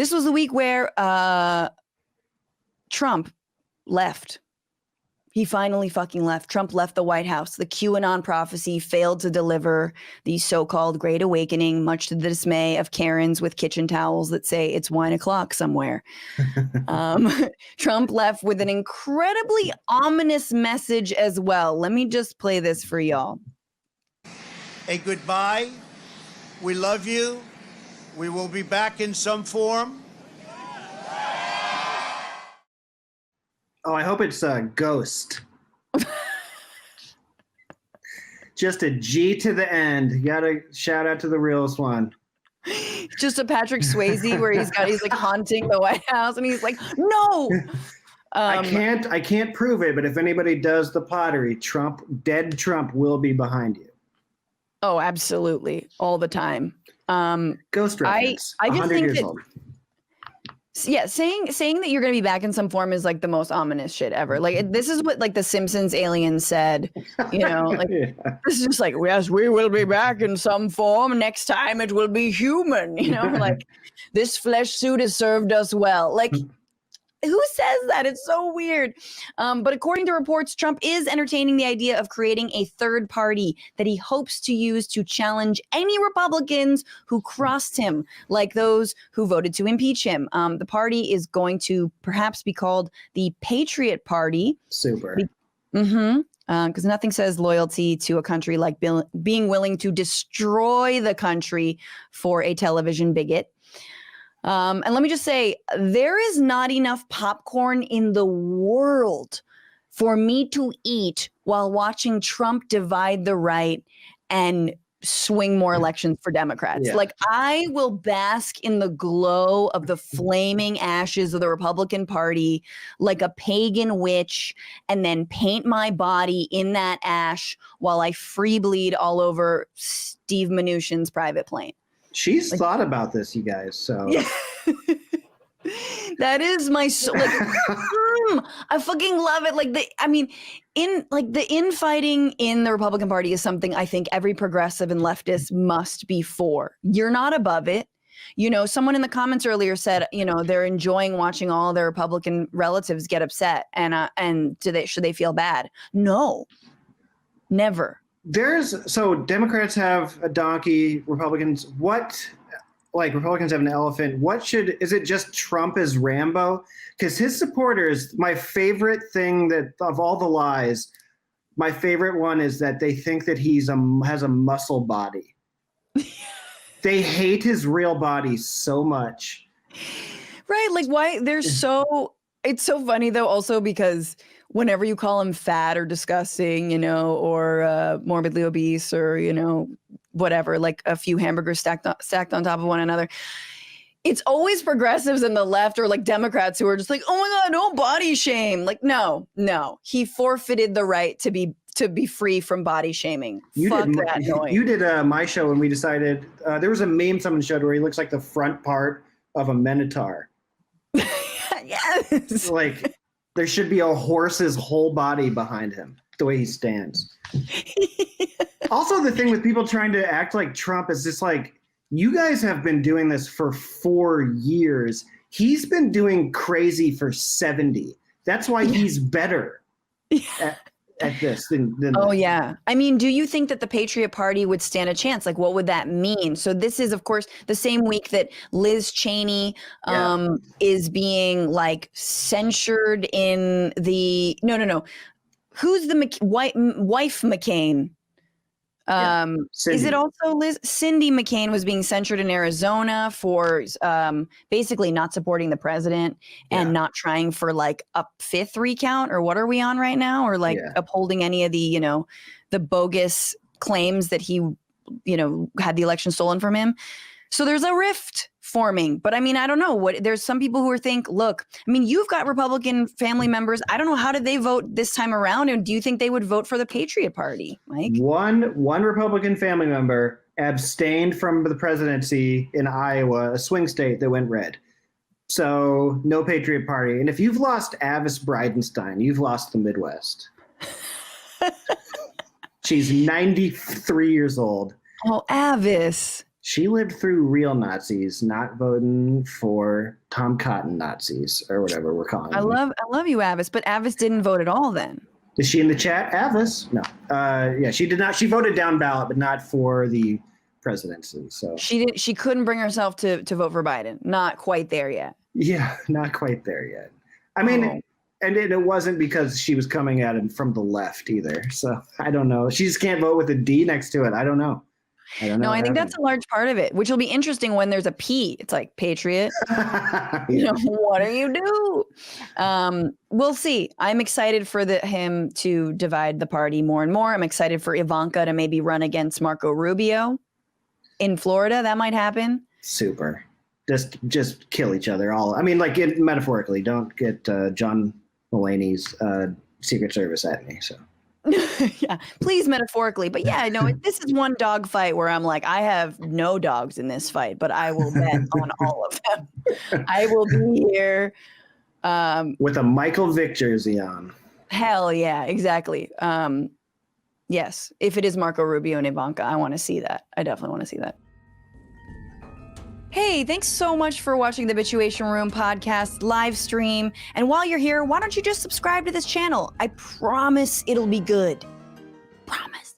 This was the week where Trump left. He finally fucking left. Trump left the White House. The QAnon prophecy failed to deliver the so-called Great Awakening, much to the dismay of Karens with kitchen towels that say it's wine o'clock somewhere. Trump left with an incredibly ominous message as well. Let me just play this for y'all. A goodbye. We love you. We will be back in some form. Oh, I hope it's a ghost. Just a G to the end. You gotta shout out to the realest one. Just a Patrick Swayze where he's like haunting the White House and he's like, no. I can't prove it, but if anybody does the pottery, dead Trump will be behind you. Oh, absolutely. All the time. Ghost reference. I just think that, old. Yeah, saying that you're going to be back in some form is like the most ominous shit ever. Like this is what like the Simpsons aliens said, you know, like yeah. This is just like, yes, we will be back in some form. Next time it will be human, you know, like this flesh suit has served us well. Like who says that? It's so weird. But according to reports, Trump is entertaining the idea of creating a third party that he hopes to use to challenge any Republicans who crossed him, like those who voted to impeach him. The party is going to perhaps be called the Patriot Party. Super. Because nothing says loyalty to a country like being willing to destroy the country for a television bigot. And let me just say, there is not enough popcorn in the world for me to eat while watching Trump divide the right and swing more elections for Democrats. Yeah. Like I will bask in the glow of the flaming ashes of the Republican Party like a pagan witch and then paint my body in that ash while I free bleed all over Steve Mnuchin's private plane. She's thought about this, you guys. So yeah. That is my like. I fucking love it. Like the infighting in the Republican Party is something I think every progressive and leftist must be for. You're not above it. You know, someone in the comments earlier said, you know, they're enjoying watching all their Republican relatives get upset, and should they feel bad? No, never. So Democrats have a donkey, Republicans Republicans have an elephant. Is it just Trump as Rambo? Because his supporters, my favorite thing that of all the lies, my favorite one is that they think that has a muscle body. They hate his real body so much. Right. Like why it's so funny though, also because whenever you call him fat or disgusting, you know, or morbidly obese or, you know, whatever, like a few hamburgers stacked on top of one another, it's always progressives in the left or like Democrats who are just like, oh my God, no body shame. Like, no, he forfeited the right to be free from body shaming. You did my show when we decided there was a meme someone showed where he looks like the front part of a minotaur. Yes. Like there should be a horse's whole body behind him, the way he stands. Also, the thing with people trying to act like Trump is just like, you guys have been doing this for 4 years. He's been doing crazy for 70. That's why he's better at this than Oh, yeah. I mean, do you think that the Patriot Party would stand a chance? Like, what would that mean? So this is, of course, the same week that Liz Cheney is being, like, censured in the – no. Who's the wife McCain? Is it also Liz? Cindy McCain was being censured in Arizona for basically not supporting the president and not trying for like a 5th recount, or what are we on right now? Or like upholding any of the, you know, the bogus claims that he, you know, had the election stolen from him. So there's a rift forming. But I mean, I don't know. There's some people who think, look, I mean, you've got Republican family members. I don't know, how did they vote this time around? And do you think they would vote for the Patriot Party, Mike? One Republican family member abstained from the presidency in Iowa, a swing state that went red. So no Patriot Party. And if you've lost Avis Bridenstine, you've lost the Midwest. She's 93 years old. Oh, Avis. She lived through real Nazis, not voting for Tom Cotton Nazis or whatever we're calling them. I love you, Avis, but Avis didn't vote at all then. Is she in the chat? Avis? No. Yeah, she did not. She voted down ballot, but not for the presidency. So she couldn't bring herself to vote for Biden. Not quite there yet. Yeah, not quite there yet. I mean, and it wasn't because she was coming at him from the left either. So I don't know. She just can't vote with a D next to it. I don't know. No, I think that's a large part of it, which will be interesting when there's a P. It's like Patriot. You know, what do you do? We'll see. I'm excited for him to divide the party more and more. I'm excited for Ivanka to maybe run against Marco Rubio in Florida. That might happen. Super. Just kill each other all. I mean, like metaphorically. Don't get John Mulaney's Secret Service at me. So. Yeah, please metaphorically. But yeah, no, this is one dog fight where I'm like, I have no dogs in this fight, but I will bet on all of them. I will be here. With a Michael Vick jersey on. Hell yeah, exactly. Yes, if it is Marco Rubio and Ivanka, I want to see that. I definitely want to see that. Hey, thanks so much for watching the Bitchuation Room podcast live stream. And while you're here, why don't you just subscribe to this channel? I promise it'll be good.